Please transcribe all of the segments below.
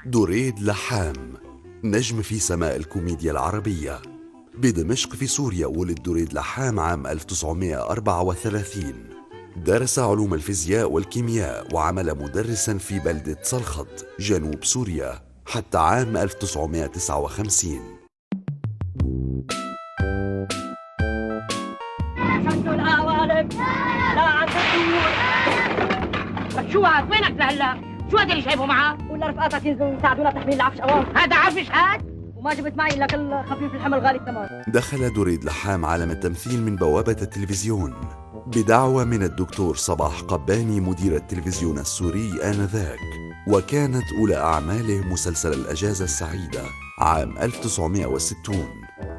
دريد لحام نجم في سماء الكوميديا العربية. بدمشق في سوريا ولد دريد لحام عام 1934. درس علوم الفيزياء والكيمياء وعمل مدرسا في بلدة صلخط جنوب سوريا حتى عام 1959. شو هاد؟ وينك لهلا؟ شو هذا اللي شايفه معاه؟ ولا رفقاتك ينزلوا يساعدونا تحميل العفش اوام. هذا عفش هاد؟ وما جبت معي الا كل خفيف الحمل غالي الثمن. دخل دريد لحام عالم التمثيل من بوابة التلفزيون بدعوة من الدكتور صباح قباني مدير التلفزيون السوري آنذاك، وكانت أولى أعماله مسلسل الأجازة السعيدة عام 1960،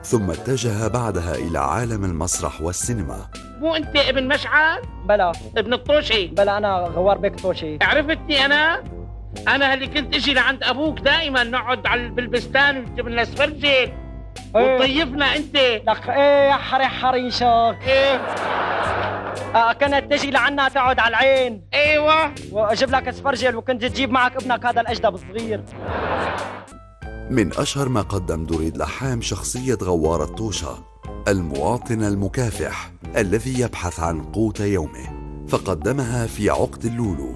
ثم اتجه بعدها إلى عالم المسرح والسينما. مو أنت ابن مشعل؟ بلا. ابن الطوشي؟ بلا أنا غوار بيك طوشي. عرفتني أنا اللي كنت أجي لعند أبوك دائما نقعد بالبستان ونجيب لنا سفرجل وتضيفنا أنت. لك إيه يا حريشك. إيه؟ كانت تجي لعنا تقعد على العين. أيوة. وأجيب لك سفرجل وكنت تجيب معك ابنك هذا الأجدب الصغير. من أشهر ما قدم دريد لحام شخصية غوار الطوشة، المواطن المكافح الذي يبحث عن قوت يومه، فقدمها في عقد اللولو،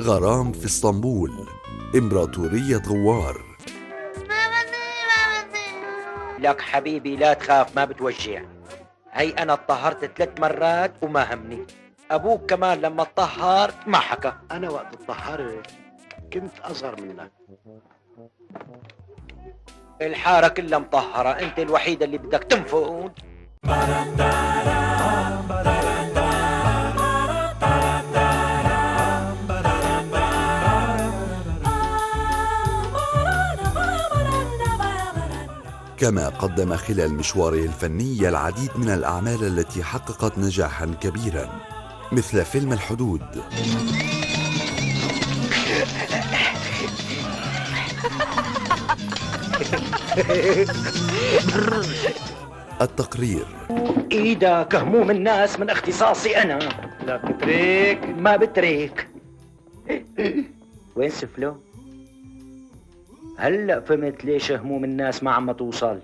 غرام في اسطنبول، إمبراطورية غوار. لك حبيبي لا تخاف، ما بتوجع. هي أنا اتطهرت 3 مرات وما همني. أبوك كمان لما اتطهر ما حكى. أنا وقت اتطهرت كنت أصغر منك. الحارة كلها مطهرة، أنت الوحيدة اللي بدك تنفق. كما قدم خلال مشواره الفني العديد من الأعمال التي حققت نجاحا كبيرا، مثل فيلم الحدود، التقرير، إيدك هموم الناس من اختصاصي أنا. لا بتريك. ما بتريك. وين سفلو؟ هلأ فهمت ليش هموم الناس ما عم توصل.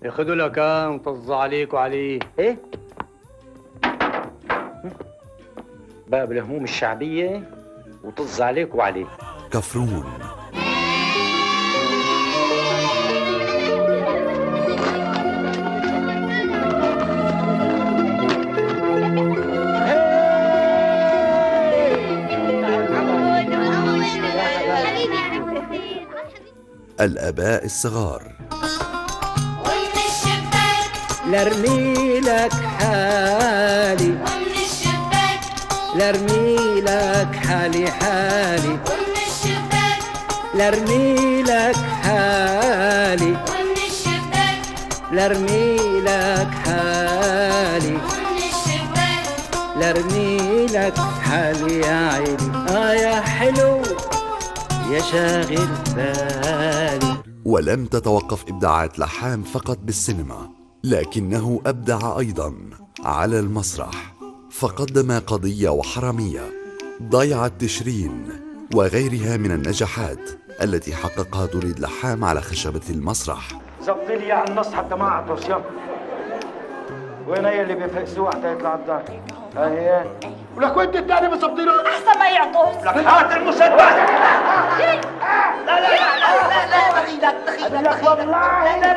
ياخذوا لك وطز عليك وعليه. ايه؟ باب الهموم الشعبية وطز عليك وعليه. كفرون، الآباء الصغار، ومن الشباك لارمي لك حالي، ومن الشباك لارمي لك حالي، ومن الشباك لارمي لك حالي، ومن الشباك لارمي لك حالي، ومن الشباك لارمي لك حالي يا عيني. يا حلو يا شاغل بالي. ولم تتوقف إبداعات لحام فقط بالسينما، لكنه أبدع أيضا على المسرح، فقدم قضية وحرامية، ضيعة تشرين، وغيرها من النجاحات التي حققها دريد لحام على خشبة المسرح. زبط لي على النص حتى ما اعطس. يلا وين هي اللي بيفقسوه حتى يطلع الدار؟ هي ولك وين الثاني بزبط له أحسن ما يعطس. لك هات المسدس. لا دخيلك والله. لا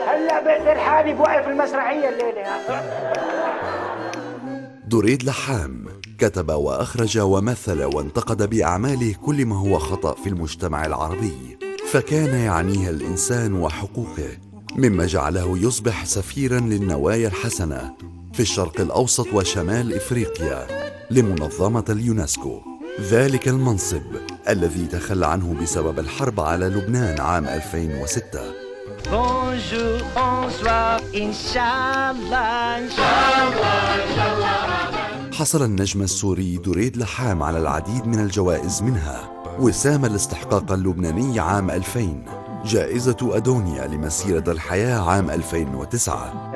هلا بقدر حالي بوقف المسرحية الليلة. دريد لحام كتب وأخرج ومثل وانتقد بأعماله كل ما هو خطأ في المجتمع العربي، فكان يعنيه الإنسان وحقوقه، مما جعله يصبح سفيراً للنوايا الحسنة في الشرق الأوسط وشمال إفريقيا لمنظمة اليونسكو، ذلك المنصب الذي تخلى عنه بسبب الحرب على لبنان عام 2006. Bonjour, bonsoir, inshallah. حصل النجم السوري دريد لحام على العديد من الجوائز، منها وسام الاستحقاق اللبناني عام 2000، جائزة أدونيا لمسيرة الحياة عام 2009.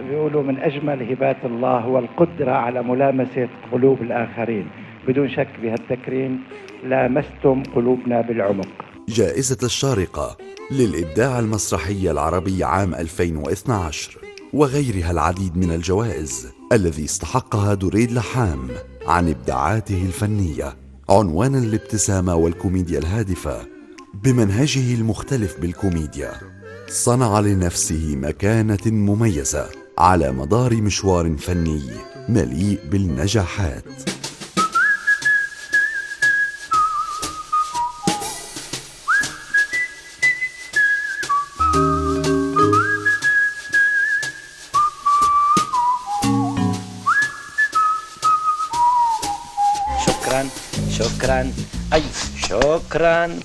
بيقولوا من أجمل هبات الله هو القدرة على ملامسة قلوب الآخرين. بدون شك بهالتكريم لامستم قلوبنا بالعمق. جائزة الشارقة للإبداع المسرحي العربي عام 2012، وغيرها العديد من الجوائز الذي استحقها دريد لحام عن إبداعاته الفنية. عنوان الابتسامة والكوميديا الهادفة بمنهجه المختلف بالكوميديا، صنع لنفسه مكانة مميزة على مدار مشوار فني مليء بالنجاحات. شكرا. أي شكرا.